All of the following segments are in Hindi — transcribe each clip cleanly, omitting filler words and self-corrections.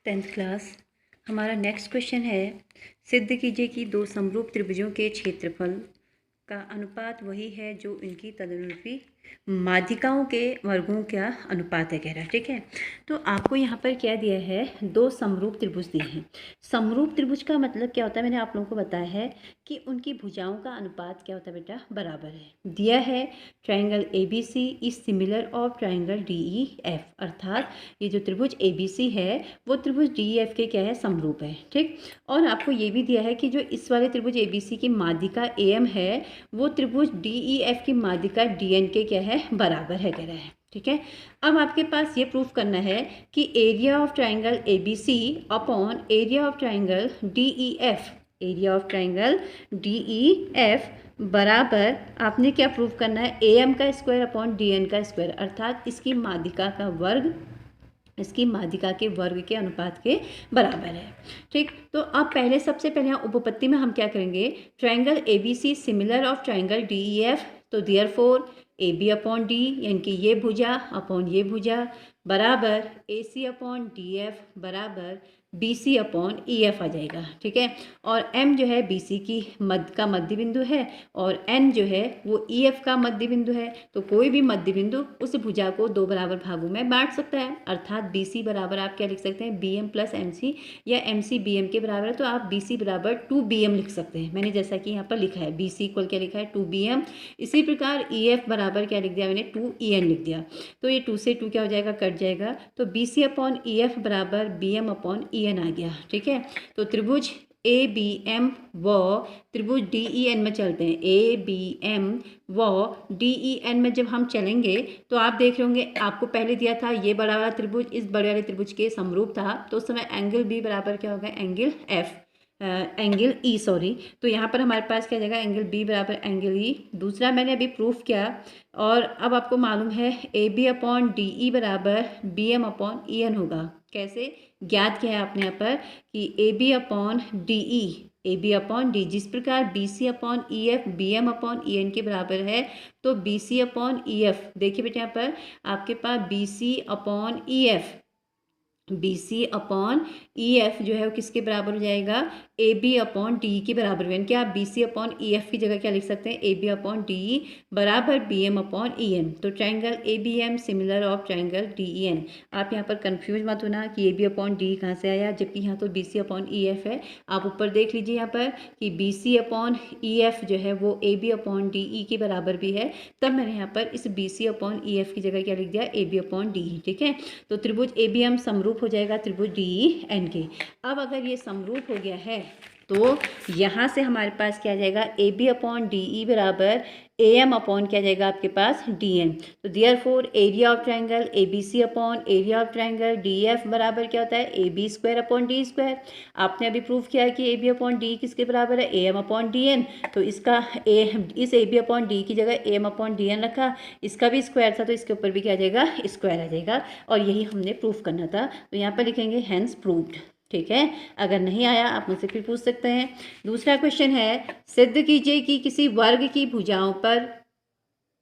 10th class. हमारा नेक्स्ट क्वेश्चन है, सिद्ध कीजिए कि दो समरूप त्रिभुजों के क्षेत्रफल का अनुपात वही है जो इनकी तदनुरूपी माध्यिकाओं के वर्गों का अनुपात है कह रहा है। ठीक है, तो आपको यहाँ पर क्या दिया है, दो समरूप त्रिभुज दिए हैं। समरूप त्रिभुज का मतलब क्या होता है, मैंने आप लोगों को बताया है कि उनकी भुजाओं का अनुपात क्या होता है बेटा, बराबर है। दिया है triangle ABC is similar of triangle DEF, अर्थात ये जो त्रिभुज ABC है वो त्रिभुज DEF के क्या है, समरूप है। ठीक, और आपको ये भी दिया है कि जो इस वाले त्रिभुज ABC की माध्यिका AM है वो त्रिभुज DEF की माध्यिका DN के क्या है, बराबर है कह रहा है। ठीक है, अब आपके पास ये प्रूफ करना है कि area of triangle ABC upon area of triangle DEF, area of triangle DEF बराबर, आपने क्या प्रूफ करना है, AM का स्क्वायर अपॉन DN का स्क्वायर, अर्थात इसकी माध्यिका का वर्ग इसकी माध्यिका के वर्ग के अनुपात के बराबर है। ठीक, तो अब पहले सबसे पहले यहाँ उपपत्ति में हम क्या करेंगे, triangle ABC similar of triangle DEF, तो देयरफॉर AB अपॉन D यानी कि ये भुजा अपॉन ये भुजा बराबर AC अपॉन DF बराबर BC अपॉन EF आ जाएगा। ठीक है, और M जो है BC की मध्य का मध्य बिंदु है और N जो है वो EF का मध्य बिंदु है। तो कोई भी मध्य बिंदु उस भुजा को दो बराबर भागों में बांट सकता है, अर्थात BC बराबर आप क्या लिख सकते हैं, BM प्लस MC, या MC BM के बराबर है तो आप BC बराबर 2BM लिख सकते हैं। मैंने जैसा कि यहाँ पर लिखा है BC इक्वल क्या लिखा है, 2BM। इसी प्रकार EF बराबर क्या लिख दिया मैंने, 2EN लिख दिया। तो ये 2 से 2 क्या हो जाएगा, कट जाएगा, तो BC अपॉन EF बराबर BM अपॉन EN आ गया। ठीक है, तो त्रिभुज ABM व त्रिभुज DEN में चलते हैं। ABM व DEN में जब हम चलेंगे तो आप देख रहे होंगे, आपको पहले दिया था ये बड़ा वाला त्रिभुज इस बड़े वाले त्रिभुज के समरूप था, तो उस समय एंगल B बराबर क्या होगा, angle F, angle E sorry. तो यहाँ पर हमारे पास क्या जाएगा, एंगल B बराबर एंगल E। दूसरा मैंने अभी प्रूफ किया, और अब आपको मालूम है AB अपॉन DE बराबर BM अपॉन EN होगा। कैसे ज्ञात किया है आपने यहाँ पर कि AB upon DE, AB upon D, जिस प्रकार BC upon EF BM upon EN के बराबर है, तो BC अपॉन EF, देखिए बेटा यहाँ पर आपके पास BC upon EF, BC upon EF जो है वो किसके बराबर हो जाएगा, AB अपॉन DE के बराबर, यानी कि आप BC अपॉन EF की जगह क्या लिख सकते हैं, AB अपॉन DE बराबर BM अपॉन EN। तो triangle ABM similar of triangle DEN। आप यहाँ पर कंफ्यूज मत होना कि AB अपॉन DE कहाँ से आया, जबकि यहाँ तो BC अपॉन EF है। आप ऊपर देख लीजिए यहाँ पर कि BC अपॉन EF जो है वो AB अपॉन DE के बराबर भी है, तब मैंने यहाँ पर इस BC अपॉन EF की जगह क्या लिख दिया, AB अपॉन DE। ठीक है, तो त्रिभुज ABM समरूप हो जाएगा त्रिभुज DEN के। अब अगर ये समरूप हो गया है तो यहाँ से हमारे पास क्या आ जाएगा, AB अपॉन DE बराबर AM अपॉन क्या जाएगा आपके पास, DN। तो therefore area of triangle ABC upon area of triangle DF बराबर क्या होता है, AB square upon D square. आपने अभी प्रूफ किया है कि AB अपॉन D किसके बराबर है, AM अपॉन DN। तो इसका इस AB अपॉन D की जगह AM अपॉन DN रखा, इसका भी स्क्वायर था तो इसके ऊपर भी क्या आ जाएगा, स्क्वायर आ जाएगा, और यही हमने प्रूफ करना था। तो यहाँ पर लिखेंगे हैंस प्रूव्ड। ठीक है, अगर नहीं आया आप मुझसे फिर पूछ सकते हैं। दूसरा क्वेश्चन है, सिद्ध कीजिए कि किसी वर्ग की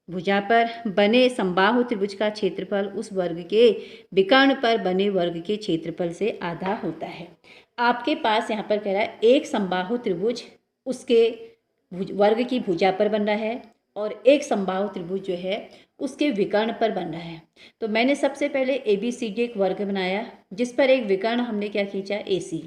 भुजा पर बने समबाहु त्रिभुज का क्षेत्रफल उस वर्ग के विकर्ण पर बने वर्ग के क्षेत्रफल से आधा होता है। आपके पास यहाँ पर कह रहा है एक समबाहु त्रिभुज उसके वर्ग की भुजा पर बन रहा है और एक समबाहु त्रिभुज जो है उसके विकर्ण पर बन रहा है। तो मैंने सबसे पहले ABCD एक वर्ग बनाया जिस पर एक विकर्ण हमने क्या खींचा, AC।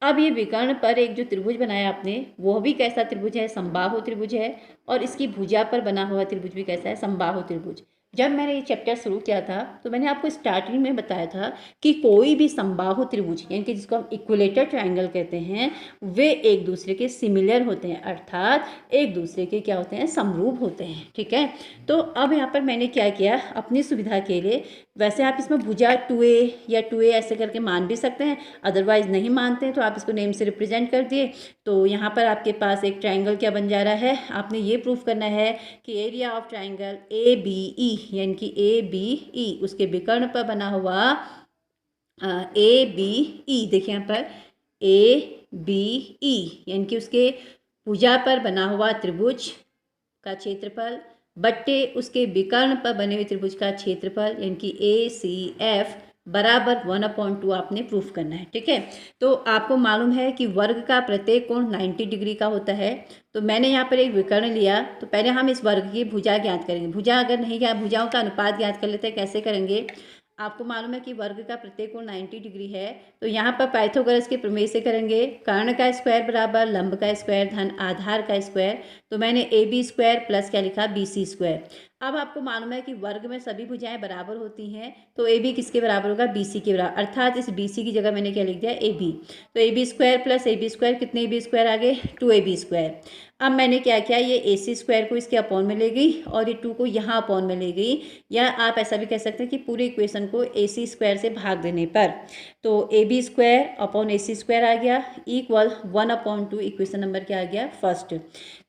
अब ये विकर्ण पर एक जो त्रिभुज बनाया आपने वो भी कैसा त्रिभुज है, समबाहु त्रिभुज है, और इसकी भुजा पर बना हुआ त्रिभुज भी कैसा है, समबाहु त्रिभुज। जब मैंने ये चैप्टर शुरू किया था तो मैंने आपको स्टार्टिंग में बताया था कि कोई भी समबाहु त्रिभुज यानी कि जिसको हम इक्विलेटर ट्रायंगल कहते हैं, वे एक दूसरे के सिमिलर होते हैं, अर्थात एक दूसरे के क्या होते हैं, समरूप होते हैं। ठीक है, तो अब यहाँ पर मैंने क्या किया अपनी सुविधा के लिए, वैसे आप इसमें भुजा 2A या 2A ऐसे करके मान भी सकते हैं, अदरवाइज नहीं मानते हैं तो आप इसको नेम से रिप्रेजेंट कर दिए। तो यहाँ पर आपके पास एक ट्रायंगल क्या बन जा रहा है, आपने ये प्रूफ करना है कि एरिया ऑफ ट्रायंगल ABE यानी कि ABE उसके विकर्ण पर बना हुआ ABE, देखिए यहाँ पर ABE यानी कि उसके भुजा पर बना हुआ त्रिभुज का क्षेत्रफल बट्टे उसके विकर्ण पर बने हुए त्रिभुज का क्षेत्रफल यानी कि ACF बराबर 1/2 आपने प्रूफ करना है। ठीक है, तो आपको मालूम है कि वर्ग का प्रत्येक कोण 90 डिग्री का होता है। तो मैंने यहाँ पर एक विकर्ण लिया, तो पहले हम इस वर्ग की भुजा ज्ञात करेंगे। भुजा अगर नहीं ज्ञात, भुजाओं का अनुपात ज्ञात कर लेते हैं। कैसे करेंगे, आपको मालूम है कि वर्ग का प्रत्येक कोण 90 डिग्री है, तो यहाँ पर पाइथागोरस के प्रमेय से करेंगे। कर्ण का स्क्वायर बराबर लंब का स्क्वायर धन आधार का स्क्वायर, तो मैंने ए बी स्क्वायर प्लस क्या लिखा, बी सी स्क्वायर। अब आपको मालूम है कि वर्ग में सभी भुजाएं बराबर होती हैं, तो ए बी किसके बराबर होगा, बी सी के बराबर, अर्थात इस बी सी की जगह मैंने क्या लिख दिया, ए बी। तो A B square plus A B square, कितने ए बी स्क्वायर आ गए, 2ab स्क्वायर। अब मैंने क्या किया, ये ए सी स्क्वायर को इसके अपॉन में ले गई और ये 2 को यहाँ अपॉन में ले गई, या आप ऐसा भी कह सकते हैं कि पूरे इक्वेशन को ए सी स्क्वायर से भाग देने पर, तो A B square upon A C square आ गया इक्वल 1/2। इक्वेशन नंबर क्या आ गया, फर्स्ट।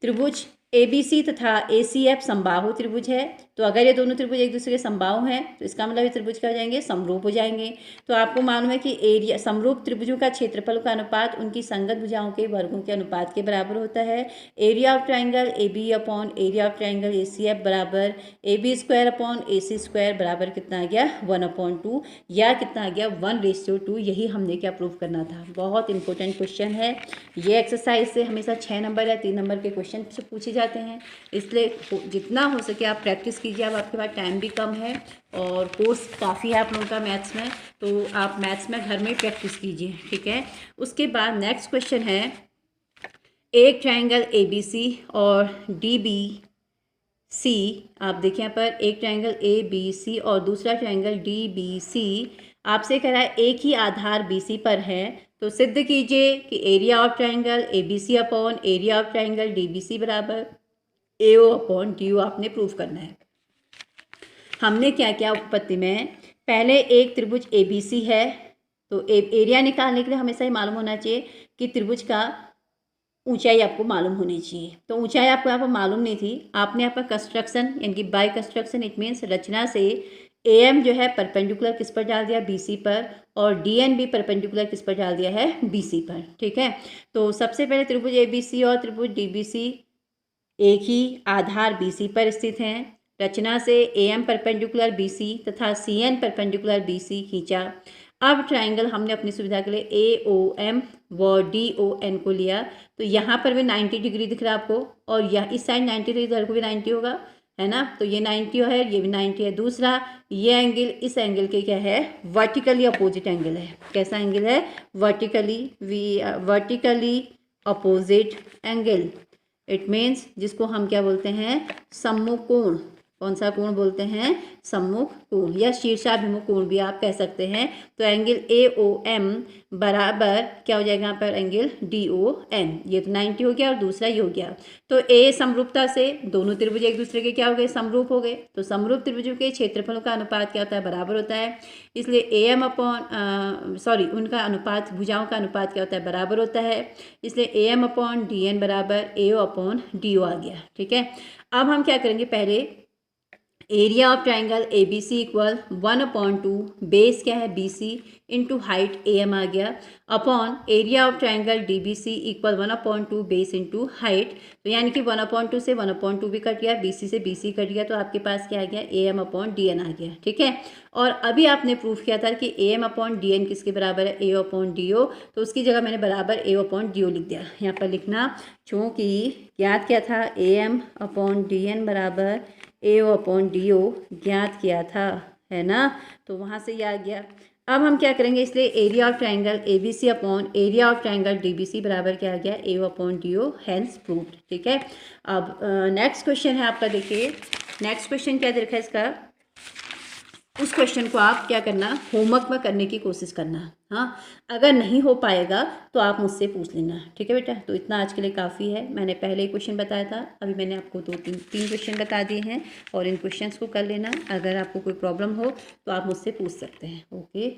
त्रिभुज ए बी सी तथा ए सी एफ समबाहु त्रिभुज है, तो अगर ये दोनों त्रिभुज एक दूसरे के समबाहु हैं तो इसका मतलब ये त्रिभुज क्या हो जाएंगे, समरूप हो जाएंगे। तो आपको मालूम है कि एरिया समरूप त्रिभुजों का क्षेत्रफल का अनुपात उनकी संगत भुजाओं के वर्गों के अनुपात के बराबर होता है। Area of triangle A B upon area of triangle A C F बराबर A B square upon A C square बराबर कितना आ गया, 1/2, या कितना आ गया, 1:2। यही हमने क्या प्रूव करना था। बहुत इंपॉर्टेंट क्वेश्चन है ये। एक्सरसाइज से हमेशा 6 नंबर या 3 नंबर के क्वेश्चन से पूछे जाते हैं, इसलिए जितना हो सके आप प्रैक्टिस कीजिए। अब आपके पास टाइम भी कम है और कोर्स काफ़ी है आप लोगों का मैथ्स में, तो आप मैथ्स में घर में प्रैक्टिस कीजिए। ठीक है, उसके बाद नेक्स्ट क्वेश्चन है, एक ट्रायंगल ए बी सी और डी बी सी, आप देखिए यहाँ पर एक ट्रायंगल ए बी सी और दूसरा ट्रायंगल डी बी सी आपसे कह रहा है एक ही आधार बी सी पर है, तो सिद्ध कीजिए कि area of triangle A B C upon area of triangle D B C बराबर ए ओ अपॉन डी ओ आपने प्रूव करना है। हमने क्या किया उत्पत्ति में, पहले एक त्रिभुज ए बी सी है, तो एरिया निकालने के लिए हमेशा ही मालूम होना चाहिए कि त्रिभुज का ऊंचाई आपको मालूम होनी चाहिए। तो ऊंचाई आपको यहाँ पर मालूम नहीं थी, आपने यहाँ पर कंस्ट्रक्शन यानी कि बाय कंस्ट्रक्शन इट मीन्स रचना से ए एम जो है परपेंडिकुलर किस पर डाल दिया, बी सी पर, और डी एन भी परपेंडिकुलर किस पर डाल दिया है, बी सी पर। ठीक है, तो सबसे पहले त्रिभुज ए बी सी और त्रिभुज डी बी सी एक ही आधार बी सी पर स्थित हैं। रचना से A M perpendicular B C तथा C N perpendicular B C खींचा। अब ट्राइंगल हमने अपनी सुविधा के लिए ए ओ एम व डी ओ एन को लिया, तो यहाँ पर भी 90 डिग्री दिख रहा है आपको, और यह इस साइड 90 डिग्री, इधर को भी 90 होगा, है ना, तो ये 90 है, ये भी 90 है। दूसरा ये एंगल इस एंगल के क्या है, वर्टिकली अपोजिट एंगल है। कैसा एंगल है, vertically opposite angle, it means जिसको हम क्या बोलते हैं, सम्मुख कोण। कौन सा कोण बोलते हैं, सम्मुख कोण या शीर्षाभिमुख कोण भी आप कह सकते हैं। तो एंगल ए ओ एम बराबर क्या हो जाएगा यहाँ पर, एंगल डी ओ एन। ये तो 90 हो गया और दूसरा ये हो गया। तो ए समरूपता से दोनों त्रिभुज एक दूसरे के क्या हो गए, समरूप हो गए। तो समरूप त्रिभुजों के क्षेत्रफलों का अनुपात क्या होता है, बराबर होता है। इसलिए ए एम अपॉन उनका अनुपात, भुजाओं का अनुपात क्या होता है, बराबर होता है। इसलिए A M upon D N बराबर ए ओ अपॉन डी ओ आ गया। ठीक है, अब हम क्या करेंगे, पहले area of triangle A B C equal 1/2, base क्या है B C into height A M आ गया, upon area of triangle D B C equal 1/2 base into height. तो यानी कि 1/2 से 1/2 भी कट गया, बी सी से बी सी कट गया, तो आपके पास क्या आ गया, A M upon D N आ गया। ठीक है, और अभी आपने प्रूफ किया था कि A M upon D N किसके बराबर है, ए अपॉन डी ओ, तो उसकी जगह मैंने बराबर ए अपॉन डी ओ लिख दिया। यहाँ पर लिखना, चूँकि याद क्या था, A M upon D N बराबर ए ओ अपॉन डी ओ ज्ञात किया था, है ना, तो वहाँ से ये आ गया। अब हम क्या करेंगे, इसलिए area of triangle A B C upon area of triangle D B C बराबर क्या आ गया, A O upon D O, hence proved. ठीक है, अब नेक्स्ट क्वेश्चन है आपका, देखिए नेक्स्ट क्वेश्चन क्या दे रखा है इसका, उस क्वेश्चन को आप क्या करना, होमवर्क में करने की कोशिश करना। हाँ, अगर नहीं हो पाएगा तो आप मुझसे पूछ लेना। ठीक है बेटा, तो इतना आज के लिए काफ़ी है। मैंने पहले ही क्वेश्चन बताया था, अभी मैंने आपको 2-3 क्वेश्चन बता दिए हैं, और इन क्वेश्चंस को कर लेना। अगर आपको कोई प्रॉब्लम हो तो आप मुझसे पूछ सकते हैं। ओके।